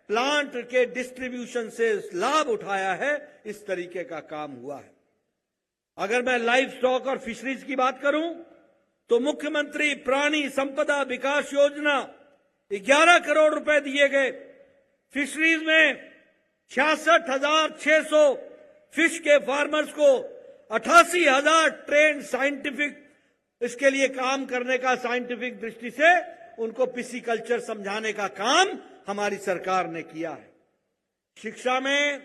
Plant के distribution से लाभ उठाया है। इस तरीके का काम हुआ है। अगर मैं लाइफ स्टॉक और फिशरीज की बात करूं तो मुख्यमंत्री प्राणी संपदा विकास योजना 11 करोड़ रुपए दिए गए। फिशरीज में 66,600 फिश के फार्मर्स को 88,000 ट्रेन साइंटिफिक इसके लिए काम करने का, साइंटिफिक दृष्टि से उनको पिसीकल्चर समझाने का काम हमारी सरकार ने किया है। शिक्षा में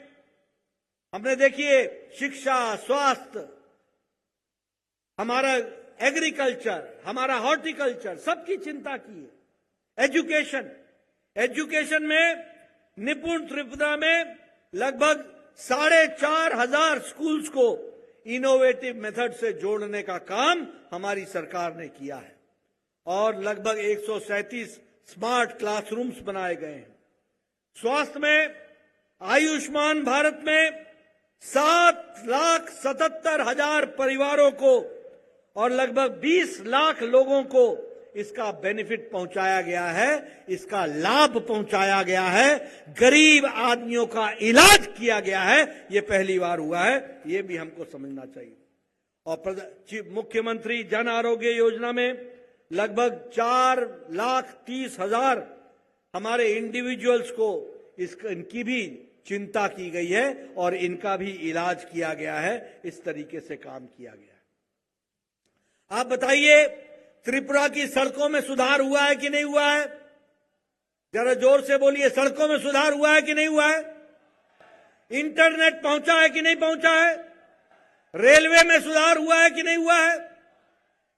हमने देखिए शिक्षा, स्वास्थ्य, हमारा एग्रीकल्चर, हमारा हॉर्टिकल्चर, सबकी चिंता की है। एजुकेशन में निपुण त्रिपुरा में लगभग 4,500 स्कूल्स को इनोवेटिव मेथड से जोड़ने का काम हमारी सरकार ने किया है और लगभग 137 स्मार्ट क्लासरूम्स बनाए गए हैं। स्वास्थ्य में आयुष्मान भारत में 7,77,000 परिवारों को और लगभग 20 लाख लोगों को इसका बेनिफिट पहुंचाया गया है, इसका लाभ पहुंचाया गया है, गरीब आदमियों का इलाज किया गया है। ये पहली बार हुआ है, ये भी हमको समझना चाहिए। और मुख्यमंत्री जन आरोग्य योजना में लगभग 4,30,000 हमारे इंडिविजुअल्स को इनकी भी चिंता की गई है और इनका भी इलाज किया गया है। इस तरीके से काम किया गया है। आप बताइए, त्रिपुरा की सड़कों में सुधार हुआ है कि नहीं हुआ है? जरा जोर से बोलिए, सड़कों में सुधार हुआ है कि नहीं हुआ है? इंटरनेट पहुंचा है कि नहीं पहुंचा है? रेलवे में सुधार हुआ है कि नहीं हुआ है?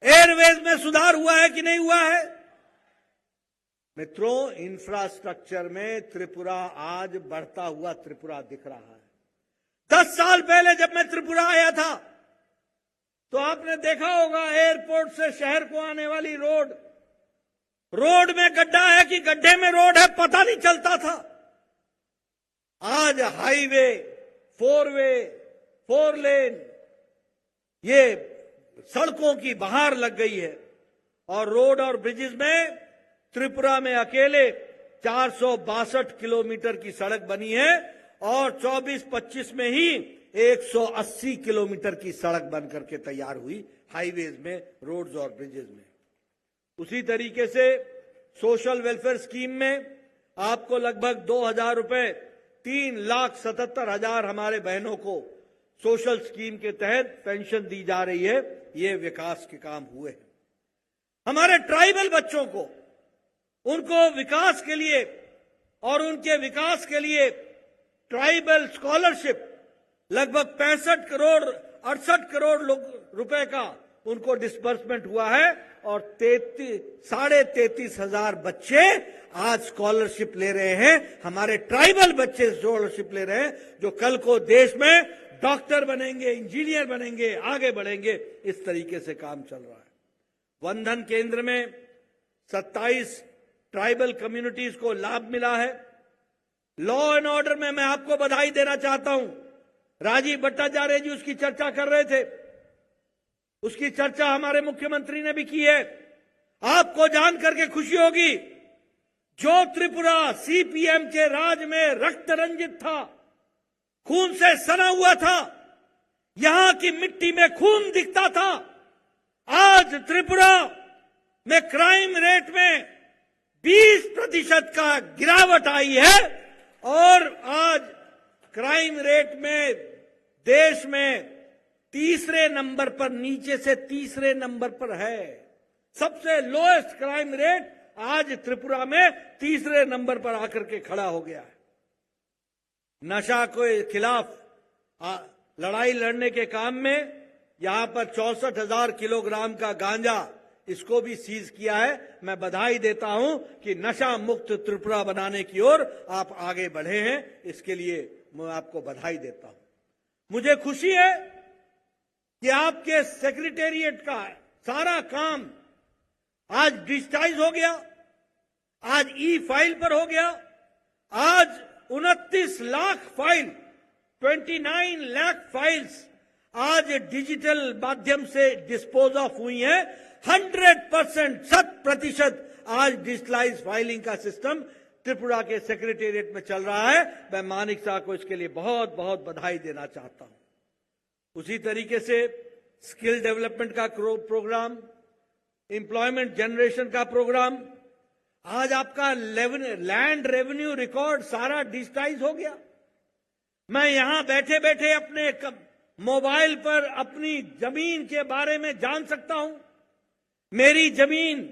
एयरवेज में सुधार हुआ है कि नहीं हुआ है? मित्रों, इंफ्रास्ट्रक्चर में त्रिपुरा आज बढ़ता हुआ त्रिपुरा दिख रहा है। 10 साल पहले जब मैं त्रिपुरा आया था तो आपने देखा होगा एयरपोर्ट से शहर को आने वाली रोड में गड्ढा है कि गड्ढे में रोड है, पता नहीं चलता था। आज हाईवे, 4 लेन, ये सड़कों की बहार लग गई है और रोड और ब्रिजेस में त्रिपुरा में अकेले 462 किलोमीटर की सड़क बनी है और 24-25 में ही 180 किलोमीटर की सड़क बन करके तैयार हुई हाईवेज में, रोड्स और ब्रिजेस में। उसी तरीके से सोशल वेलफेयर स्कीम में आपको लगभग 2,000 रुपए, 3,77,000 हमारे बहनों को सोशल स्कीम के तहत पेंशन दी जा रही है। ये विकास के काम हुए हैं। हमारे ट्राइबल बच्चों को, उनको विकास के लिए और उनके विकास के लिए ट्राइबल स्कॉलरशिप लगभग 68 करोड़ रुपए का उनको डिस्बर्समेंट हुआ है और 33,500 बच्चे आज स्कॉलरशिप ले रहे हैं। हमारे ट्राइबल बच्चे स्कॉलरशिप ले रहे हैं जो कल को देश में डॉक्टर बनेंगे, इंजीनियर बनेंगे, आगे बढ़ेंगे। इस तरीके से काम चल रहा है। वंदन केंद्र में 27 ट्राइबल कम्युनिटीज को लाभ मिला है। लॉ एंड ऑर्डर में मैं आपको बधाई देना चाहता हूं। राजीव भट्टाचार्य जी उसकी चर्चा कर रहे थे, उसकी चर्चा हमारे मुख्यमंत्री ने भी की है। आपको जान करके खुशी होगी, जो त्रिपुरा सीपीएम के राज में रक्त रंजित था, खून से सना हुआ था, यहां की मिट्टी में खून दिखता था, आज त्रिपुरा में क्राइम रेट में 20% का गिरावट आई है और आज क्राइम रेट में देश में तीसरे नंबर पर, नीचे से तीसरे नंबर पर है। सबसे लोएस्ट क्राइम रेट आज त्रिपुरा में तीसरे नंबर पर आकर के खड़ा हो गया है। नशा के खिलाफ लड़ाई लड़ने के काम में यहां पर 64,000 किलोग्राम का गांजा, इसको भी सीज किया है। मैं बधाई देता हूं कि नशा मुक्त त्रिपुरा बनाने की ओर आप आगे बढ़े हैं, इसके लिए मैं आपको बधाई देता हूं। मुझे खुशी है कि आपके सेक्रेटेरिएट का सारा काम आज डिजिटाइज हो गया, आज ई फाइल पर हो गया। आज 29 लाख फाइल, 29 लाख फाइल्स आज डिजिटल माध्यम से डिस्पोज ऑफ हुई है। 100%, 100% आज डिजिटलाइज फाइलिंग का सिस्टम त्रिपुरा के सेक्रेटेरिएट में चल रहा है। मैं मानिक साह को इसके लिए बहुत बहुत बधाई देना चाहता हूं। उसी तरीके से स्किल डेवलपमेंट का प्रोग्राम, एम्प्लॉयमेंट जनरेशन का प्रोग्राम, आज आपका लैंड रेवेन्यू रिकॉर्ड सारा डिजिटाइज हो गया। मैं यहां बैठे बैठे अपने मोबाइल पर अपनी जमीन के बारे में जान सकता हूं। मेरी जमीन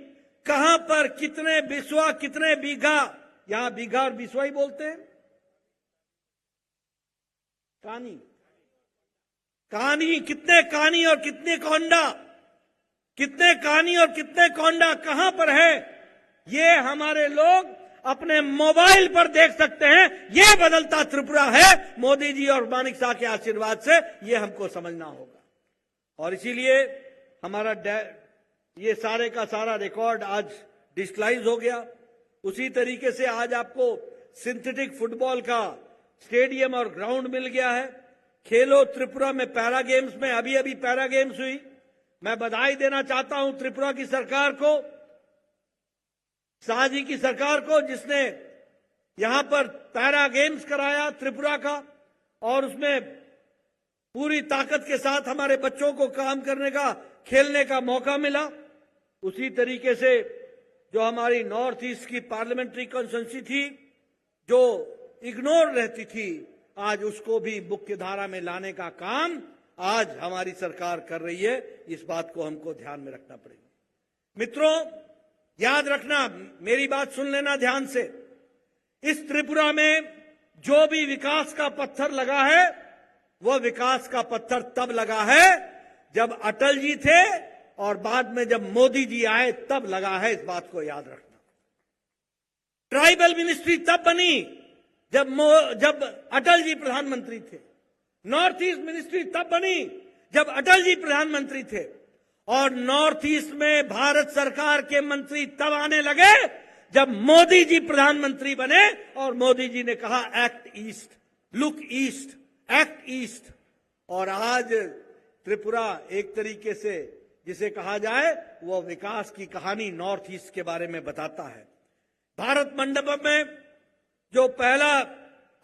कहां पर कितने बिस्वा, कितने बीघा, यहां बीघा और बिस्वा ही बोलते हैं, कानी कितने कानी और कितने कोंडा, कितने कानी और कितने कोंडा कहां पर है, ये हमारे लोग अपने मोबाइल पर देख सकते हैं। ये बदलता त्रिपुरा है मोदी जी और मानिक साह के आशीर्वाद से, ये हमको समझना होगा। और इसीलिए हमारा ये सारे का सारा रिकॉर्ड आज डिजिटलाइज हो गया। उसी तरीके से आज आपको सिंथेटिक फुटबॉल का स्टेडियम और ग्राउंड मिल गया है। खेलो त्रिपुरा में पैरा गेम्स में अभी अभी पैरा गेम्स हुई। मैं बधाई देना चाहता हूं त्रिपुरा की सरकार को, शाह जी की सरकार को, जिसने यहां पर पैरा गेम्स कराया त्रिपुरा का, और उसमें पूरी ताकत के साथ हमारे बच्चों को काम करने का, खेलने का मौका मिला। उसी तरीके से जो हमारी नॉर्थ ईस्ट की पार्लियामेंट्री कॉन्स्टिट्यूंसी थी, जो इग्नोर रहती थी, आज उसको भी मुख्य धारा में लाने का काम आज हमारी सरकार कर रही है। इस बात को हमको ध्यान में रखना पड़ेगा। मित्रों, याद रखना, मेरी बात सुन लेना ध्यान से। इस त्रिपुरा में जो भी विकास का पत्थर लगा है, वह विकास का पत्थर तब लगा है जब अटल जी थे और बाद में जब मोदी जी आए तब लगा है। इस बात को याद रखना। ट्राइबल मिनिस्ट्री तब बनी जब अटल जी प्रधानमंत्री थे। नॉर्थ ईस्ट मिनिस्ट्री तब बनी जब अटल जी प्रधानमंत्री थे। और नॉर्थ ईस्ट में भारत सरकार के मंत्री तब आने लगे जब मोदी जी प्रधानमंत्री बने और मोदी जी ने कहा act east, look east, act east. और आज त्रिपुरा एक तरीके से जिसे कहा जाए वह विकास की कहानी नॉर्थ ईस्ट के बारे में बताता है। भारत मंडपम में जो पहला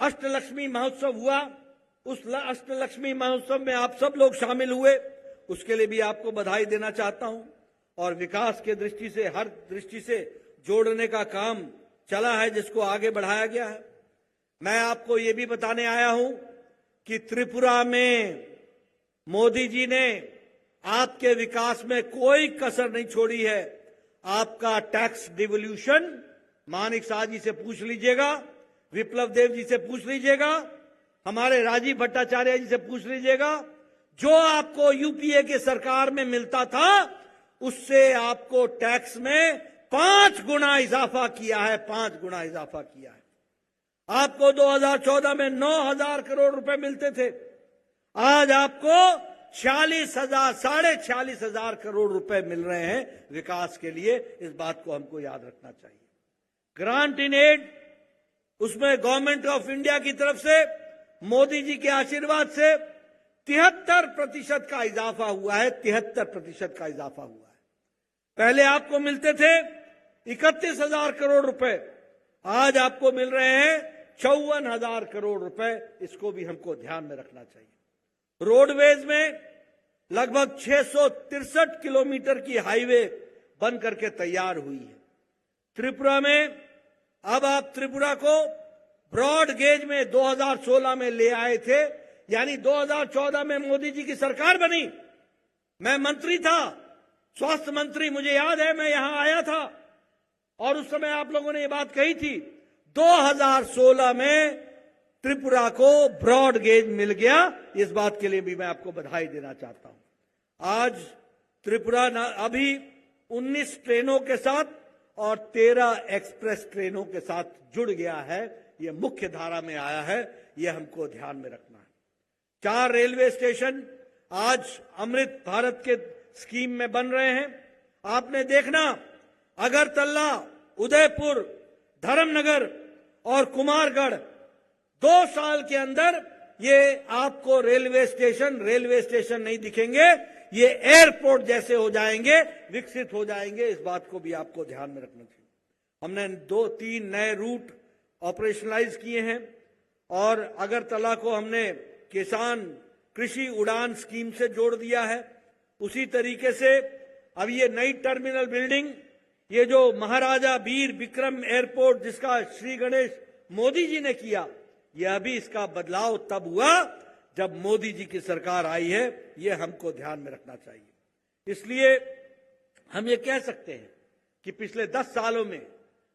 अष्टलक्ष्मी महोत्सव हुआ, उस अष्टलक्ष्मी महोत्सव में आप सब लोग शामिल हुए, उसके लिए भी आपको बधाई देना चाहता हूं। और विकास के दृष्टि से, हर दृष्टि से जोड़ने का काम चला है, जिसको आगे बढ़ाया गया है। मैं आपको ये भी बताने आया हूं कि त्रिपुरा में मोदी जी ने आपके विकास में कोई कसर नहीं छोड़ी है। आपका टैक्स डिवोल्यूशन मानिक साह जी से पूछ लीजिएगा, विप्लव देव जी से पूछ लीजिएगा, हमारे राजीव भट्टाचार्य जी से पूछ लीजिएगा। जो आपको यूपीए के सरकार में मिलता था, उससे आपको टैक्स में 5 गुना इजाफा किया है, 5 गुना इजाफा किया है। आपको 2014 में 9,000 करोड़ रुपए मिलते थे, आज आपको 46,000, 46,500 करोड़ रुपए मिल रहे हैं विकास के लिए। इस बात को हमको याद रखना चाहिए। ग्रांट इन एड, उसमें गवर्नमेंट ऑफ इंडिया की तरफ से मोदी जी के आशीर्वाद से 73% का इजाफा हुआ है, 73% का इजाफा हुआ है। पहले आपको मिलते थे 31,000 करोड़ रुपए, आज आपको मिल रहे हैं 54,000 करोड़ रुपए। इसको भी हमको ध्यान में रखना चाहिए। रोडवेज में लगभग 663 किलोमीटर की हाईवे बन करके तैयार हुई है। त्रिपुरा में अब आप त्रिपुरा को ब्रॉड गेज में 2016 में ले आए थे, यानी 2014 में मोदी जी की सरकार बनी। मैं मंत्री था, स्वास्थ्य मंत्री, मुझे याद है मैं यहां आया था और उस समय आप लोगों ने ये बात कही थी। 2016 में त्रिपुरा को ब्रॉड गेज मिल गया। इस बात के लिए भी मैं आपको बधाई देना चाहता हूं। आज त्रिपुरा अभी 19 ट्रेनों के साथ और 13 एक्सप्रेस ट्रेनों के साथ जुड़ गया है। यह मुख्य धारा में आया है, यह हमको ध्यान में रखना है। 4 रेलवे स्टेशन आज अमृत भारत के स्कीम में बन रहे हैं। आपने देखना, अगरतला, उदयपुर, धर्मनगर और कुमारगढ़ 2 साल के अंदर ये आपको रेलवे स्टेशन नहीं दिखेंगे, ये एयरपोर्ट जैसे हो जाएंगे, विकसित हो जाएंगे। इस बात को भी आपको ध्यान में रखना चाहिए। हमने 2-3 नए रूट ऑपरेशनलाइज किए हैं और अगरतला को हमने किसान कृषि उड़ान स्कीम से जोड़ दिया है। उसी तरीके से अब ये नई टर्मिनल बिल्डिंग, ये जो महाराजा वीर विक्रम एयरपोर्ट जिसका श्री गणेश मोदी जी ने किया, यह अभी इसका बदलाव तब हुआ जब मोदी जी की सरकार आई है। ये हमको ध्यान में रखना चाहिए। इसलिए हम ये कह सकते हैं कि पिछले 10 सालों में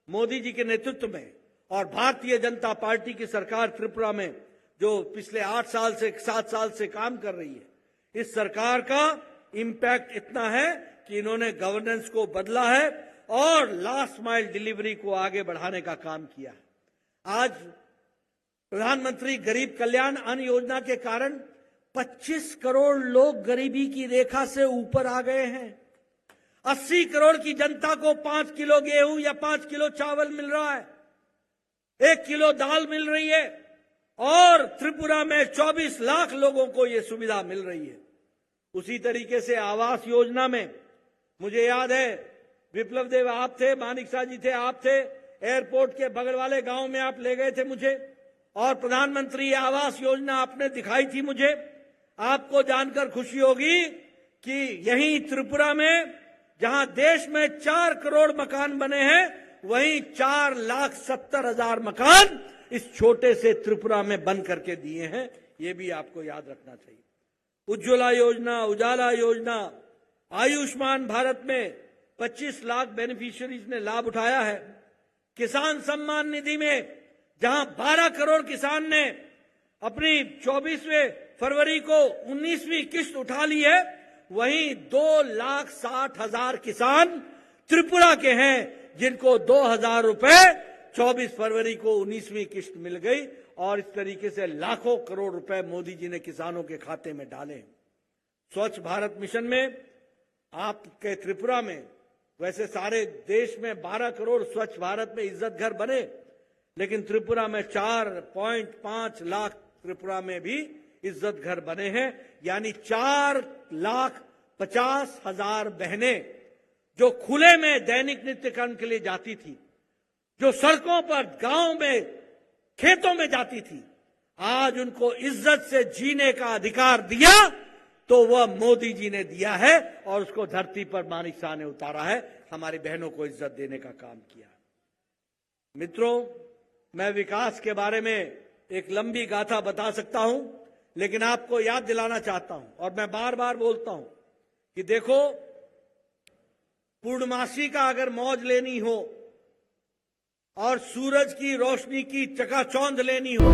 मोदी जी के नेतृत्व में और भारतीय जनता पार्टी की सरकार त्रिपुरा में जो पिछले 8 साल से 7 साल से काम कर रही है, इस सरकार का इंपैक्ट इतना है कि इन्होंने गवर्नेंस को बदला है और लास्ट माइल डिलीवरी को आगे बढ़ाने का काम किया है। आज प्रधानमंत्री गरीब कल्याण अन्न योजना के कारण 25 करोड़ लोग गरीबी की रेखा से ऊपर आ गए हैं। 80 करोड़ की जनता को 5 किलो गेहूं या 5 किलो चावल मिल रहा है, 1 किलो दाल मिल रही है और त्रिपुरा में 24 लाख लोगों को यह सुविधा मिल रही है। उसी तरीके से आवास योजना में मुझे याद है विप्लव देव आप थे, मानिक शाह जी थे, आप थे, एयरपोर्ट के बगल वाले गांव में आप ले गए थे मुझे और प्रधानमंत्री आवास योजना आपने दिखाई थी मुझे। आपको जानकर खुशी होगी कि यहीं त्रिपुरा में जहां देश में 4 करोड़ मकान बने हैं, वहीं 4,70,000 मकान इस छोटे से त्रिपुरा में बन करके दिए हैं। ये भी आपको याद रखना चाहिए। उज्ज्वला योजना, उजाला योजना, आयुष्मान भारत में 25 लाख बेनिफिशियरीज ने लाभ उठाया है। किसान सम्मान निधि में जहां 12 करोड़ किसान ने अपनी 24वें फरवरी को 19वीं किस्त उठा ली है, वहीं 2,60,000 किसान त्रिपुरा के हैं जिनको 2,000 रुपए 24 फरवरी को 19वीं किस्त मिल गई और इस तरीके से लाखों करोड़ रुपए मोदी जी ने किसानों के खाते में डाले। स्वच्छ भारत मिशन में आपके त्रिपुरा में, वैसे सारे देश में 12 करोड़ स्वच्छ भारत में इज्जत घर बने, लेकिन त्रिपुरा में 4.5 लाख त्रिपुरा में भी इज्जत घर बने हैं। यानी 4,50,000 बहनें जो खुले में दैनिक नित्य कर्म के लिए जाती थी, जो सड़कों पर, गांव में, खेतों में जाती थी, आज उनको इज्जत से जीने का अधिकार दिया तो वह मोदी जी ने दिया है और उसको धरती पर मानिक शाह ने उतारा है। हमारी बहनों को इज्जत देने का काम किया। मित्रों, मैं विकास के बारे में एक लंबी गाथा बता सकता हूं, लेकिन आपको याद दिलाना चाहता हूं और मैं बार बार बोलता हूं कि देखो, पूर्णमासी का अगर मौज लेनी हो और सूरज की रोशनी की चकाचौंध लेनी हो